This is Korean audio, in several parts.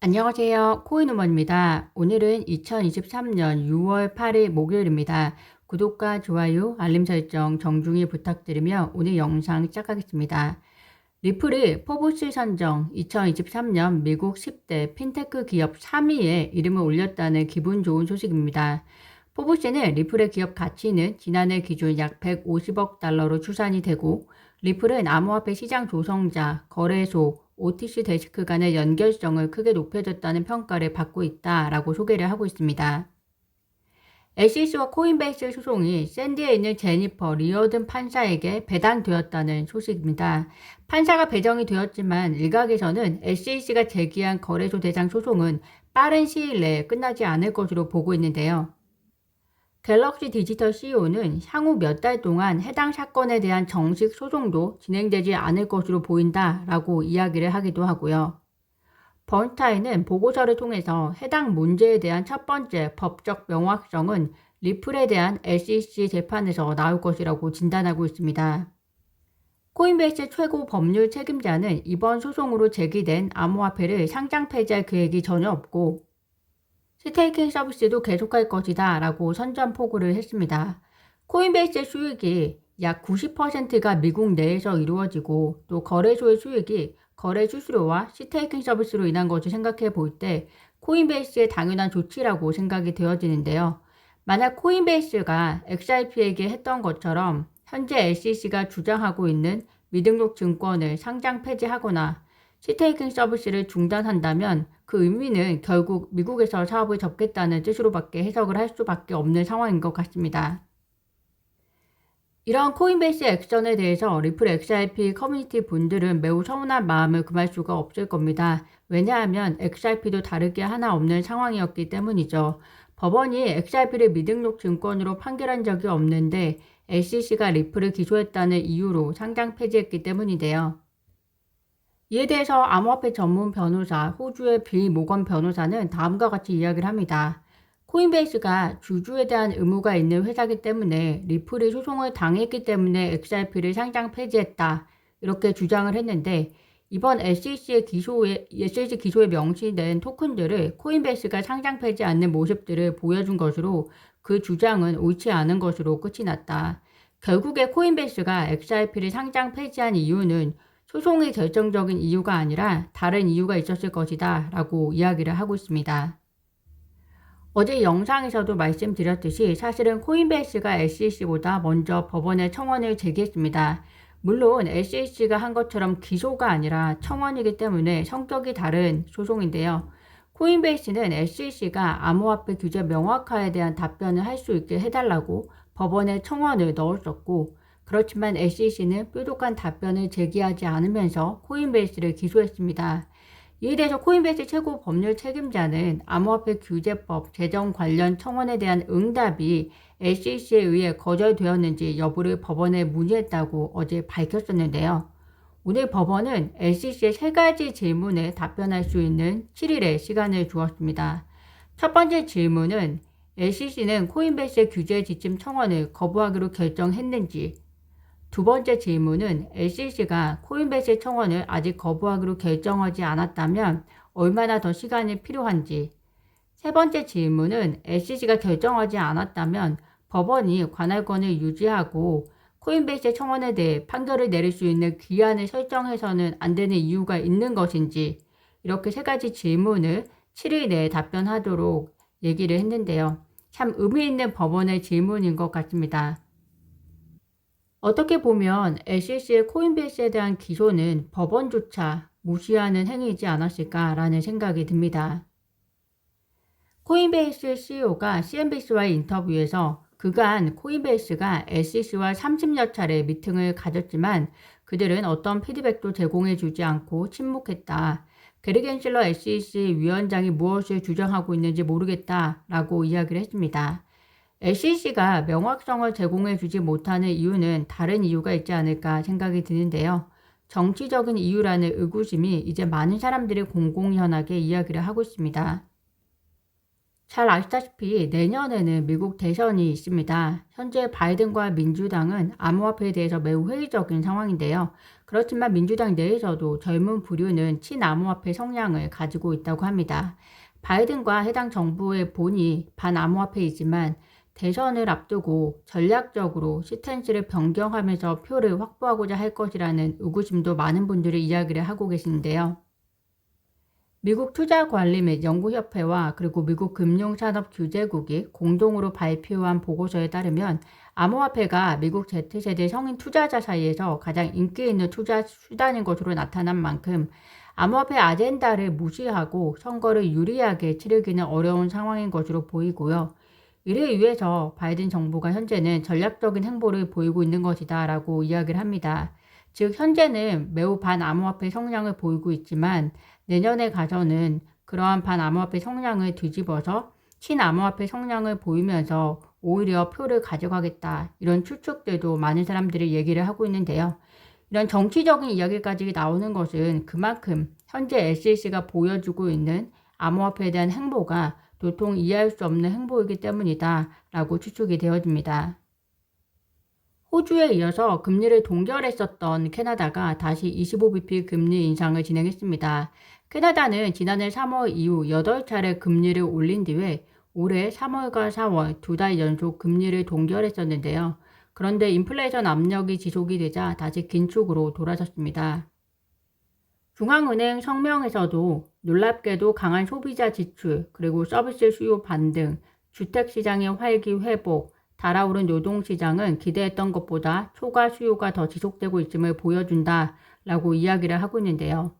안녕하세요. 코인우먼입니다. 오늘은 2023년 6월 8일 목요일입니다. 구독과 좋아요, 알림 설정 정중히 부탁드리며 오늘 영상 시작하겠습니다. 리플이 포브스 선정 2023년 미국 10대 핀테크 기업 3위에 이름을 올렸다는 기분 좋은 소식입니다. 포브스는 리플의 기업 가치는 지난해 기준 약 150억 달러로 추산이 되고, 리플은 암호화폐 시장 조성자, 거래소, OTC 데스크 간의 연결성을 크게 높여줬다는 평가를 받고 있다라고 소개를 하고 있습니다. SEC와 코인베이스 소송이 샌디에 있는 제니퍼 리어든 판사에게 배당되었다는 소식입니다. 판사가 배정이 되었지만 일각에서는 SEC가 제기한 거래소 대상 소송은 빠른 시일 내에 끝나지 않을 것으로 보고 있는데요. 갤럭시 디지털 CEO는 향후 몇 달 동안 해당 사건에 대한 정식 소송도 진행되지 않을 것으로 보인다라고 이야기를 하기도 하고요. 번스타인은 보고서를 통해서 해당 문제에 대한 첫 번째 법적 명확성은 리플에 대한 SEC 재판에서 나올 것이라고 진단하고 있습니다. 코인베이스 최고 법률 책임자는 이번 소송으로 제기된 암호화폐를 상장 폐지할 계획이 전혀 없고, 스테이킹 서비스도 계속할 것이다 라고 선전포고를 했습니다. 코인베이스의 수익이 약 90%가 미국 내에서 이루어지고, 또 거래소의 수익이 거래 수수료와 스테이킹 서비스로 인한 것을 생각해 볼 때 코인베이스의 당연한 조치라고 생각이 되어지는데요. 만약 코인베이스가 XRP에게 했던 것처럼 현재 SEC가 주장하고 있는 미등록 증권을 상장 폐지하거나 스테이킹 서비스를 중단한다면 그 의미는 결국 미국에서 사업을 접겠다는 뜻으로밖에 해석을 할 수밖에 없는 상황인 것 같습니다. 이런 코인베이스 액션에 대해서 리플 XRP 커뮤니티 분들은 매우 서운한 마음을 금할 수가 없을 겁니다. 왜냐하면 XRP도 다를 게 하나 없는 상황이었기 때문이죠. 법원이 XRP를 미등록 증권으로 판결한 적이 없는데 SEC가 리플을 기소했다는 이유로 상장 폐지했기 때문인데요. 이에 대해서 암호화폐 전문 변호사 호주의 빌 모건 변호사는 다음과 같이 이야기를 합니다. 코인베이스가 주주에 대한 의무가 있는 회사이기 때문에 리플이 소송을 당했기 때문에 XRP를 상장 폐지했다, 이렇게 주장을 했는데, 이번 SEC 기소에 명시된 토큰들을 코인베이스가 상장 폐지 않는 모습들을 보여준 것으로 그 주장은 옳지 않은 것으로 끝이 났다. 결국에 코인베이스가 XRP를 상장 폐지한 이유는 소송이 결정적인 이유가 아니라 다른 이유가 있었을 것이다 라고 이야기를 하고 있습니다. 어제 영상에서도 말씀드렸듯이 사실은 코인베이스가 SEC보다 먼저 법원에 청원을 제기했습니다. 물론 SEC가 한 것처럼 기소가 아니라 청원이기 때문에 성격이 다른 소송인데요. 코인베이스는 SEC가 암호화폐 규제 명확화에 대한 답변을 할 수 있게 해달라고 법원에 청원을 넣었었고, 그렇지만 SEC는 뾰족한 답변을 제기하지 않으면서 코인베이스를 기소했습니다. 이에 대해서 코인베이스 최고 법률 책임자는 암호화폐 규제법 제정 관련 청원에 대한 응답이 SEC에 의해 거절되었는지 여부를 법원에 문의했다고 어제 밝혔었는데요. 오늘 법원은 SEC의 세 가지 질문에 답변할 수 있는 7일의 시간을 주었습니다. 첫 번째 질문은 SEC는 코인베이스의 규제 지침 청원을 거부하기로 결정했는지, 두 번째 질문은 SEC가 코인베이스의 청원을 아직 거부하기로 결정하지 않았다면 얼마나 더 시간이 필요한지, 세 번째 질문은 SEC가 결정하지 않았다면 법원이 관할권을 유지하고 코인베이스의 청원에 대해 판결을 내릴 수 있는 기한을 설정해서는 안 되는 이유가 있는 것인지, 이렇게 세 가지 질문을 7일 내에 답변하도록 얘기를 했는데요. 참 의미 있는 법원의 질문인 것 같습니다. 어떻게 보면 SEC의 코인베이스에 대한 기소는 법원조차 무시하는 행위이지 않았을까라는 생각이 듭니다. 코인베이스 CEO가 CNBC와의 인터뷰에서 그간 코인베이스가 SEC와 30여 차례 미팅을 가졌지만 그들은 어떤 피드백도 제공해주지 않고 침묵했다. 게리 겐실러 SEC 위원장이 무엇을 주장하고 있는지 모르겠다라고 이야기를 했습니다. SEC가 명확성을 제공해주지 못하는 이유는 다른 이유가 있지 않을까 생각이 드는데요. 정치적인 이유라는 의구심이 이제 많은 사람들이 공공연하게 이야기를 하고 있습니다. 잘 아시다시피 내년에는 미국 대선이 있습니다. 현재 바이든과 민주당은 암호화폐에 대해서 매우 회의적인 상황인데요. 그렇지만 민주당 내에서도 젊은 부류는 친암호화폐 성향을 가지고 있다고 합니다. 바이든과 해당 정부의 본이 반암호화폐이지만 대선을 앞두고 전략적으로 스탠스를 변경하면서 표를 확보하고자 할 것이라는 의구심도 많은 분들이 이야기를 하고 계시는데요. 미국 투자관리 및 연구협회와 그리고 미국 금융산업규제국이 공동으로 발표한 보고서에 따르면 암호화폐가 미국 Z세대 성인 투자자 사이에서 가장 인기 있는 투자 수단인 것으로 나타난 만큼 암호화폐 아젠다를 무시하고 선거를 유리하게 치르기는 어려운 상황인 것으로 보이고요. 이를 위해서 바이든 정부가 현재는 전략적인 행보를 보이고 있는 것이다 라고 이야기를 합니다. 즉 현재는 매우 반암호화폐 성향을 보이고 있지만 내년에 가서는 그러한 반암호화폐 성향을 뒤집어서 친암호화폐 성향을 보이면서 오히려 표를 가져가겠다, 이런 추측들도 많은 사람들이 얘기를 하고 있는데요. 이런 정치적인 이야기까지 나오는 것은 그만큼 현재 SEC가 보여주고 있는 암호화폐에 대한 행보가 도통 이해할 수 없는 행보이기 때문이다 라고 추측이 되어집니다. 호주에 이어서 금리를 동결했었던 캐나다가 다시 25bp 금리 인상을 진행했습니다. 캐나다는 지난해 3월 이후 8차례 금리를 올린 뒤에 올해 3월과 4월 2달 연속 금리를 동결했었는데요. 그런데 인플레이션 압력이 지속이 되자 다시 긴축으로 돌아섰습니다. 중앙은행 성명에서도 놀랍게도 강한 소비자 지출, 그리고 서비스 수요 반등, 주택시장의 활기 회복, 달아오른 노동시장은 기대했던 것보다 초과 수요가 더 지속되고 있음을 보여준다 라고 이야기를 하고 있는데요.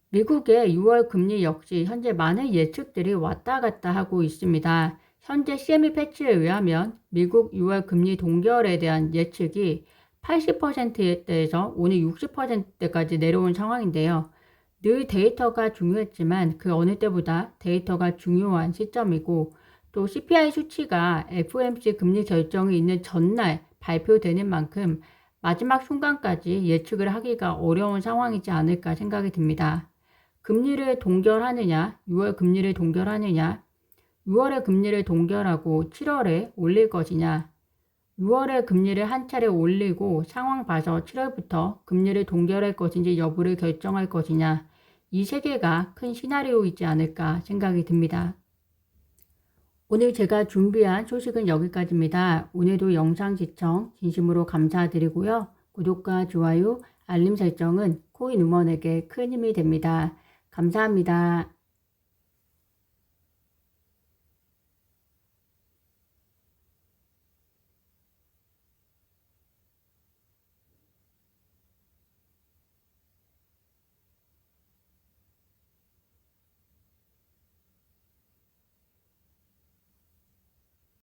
미국의 6월 금리 역시 현재 많은 예측들이 왔다 갔다 하고 있습니다. 현재 CME 패치에 의하면 미국 6월 금리 동결에 대한 예측이 80%대에서 오늘 60%대까지 내려온 상황인데요. 늘 데이터가 중요했지만 그 어느 때보다 데이터가 중요한 시점이고 또 CPI 수치가 FOMC 금리 결정이 있는 전날 발표되는 만큼 마지막 순간까지 예측을 하기가 어려운 상황이지 않을까 생각이 듭니다. 금리를 동결하느냐, 6월 금리를 동결하느냐, 6월에 금리를 동결하고 7월에 올릴 것이냐, 6월에 금리를 한 차례 올리고 상황 봐서 7월부터 금리를 동결할 것인지 여부를 결정할 것이냐, 이 세 개가 큰 시나리오이지 않을까 생각이 듭니다. 오늘 제가 준비한 소식은 여기까지입니다. 오늘도 영상 시청 진심으로 감사드리고요. 구독과 좋아요, 알림 설정은 코인 응원에게 큰 힘이 됩니다. 감사합니다.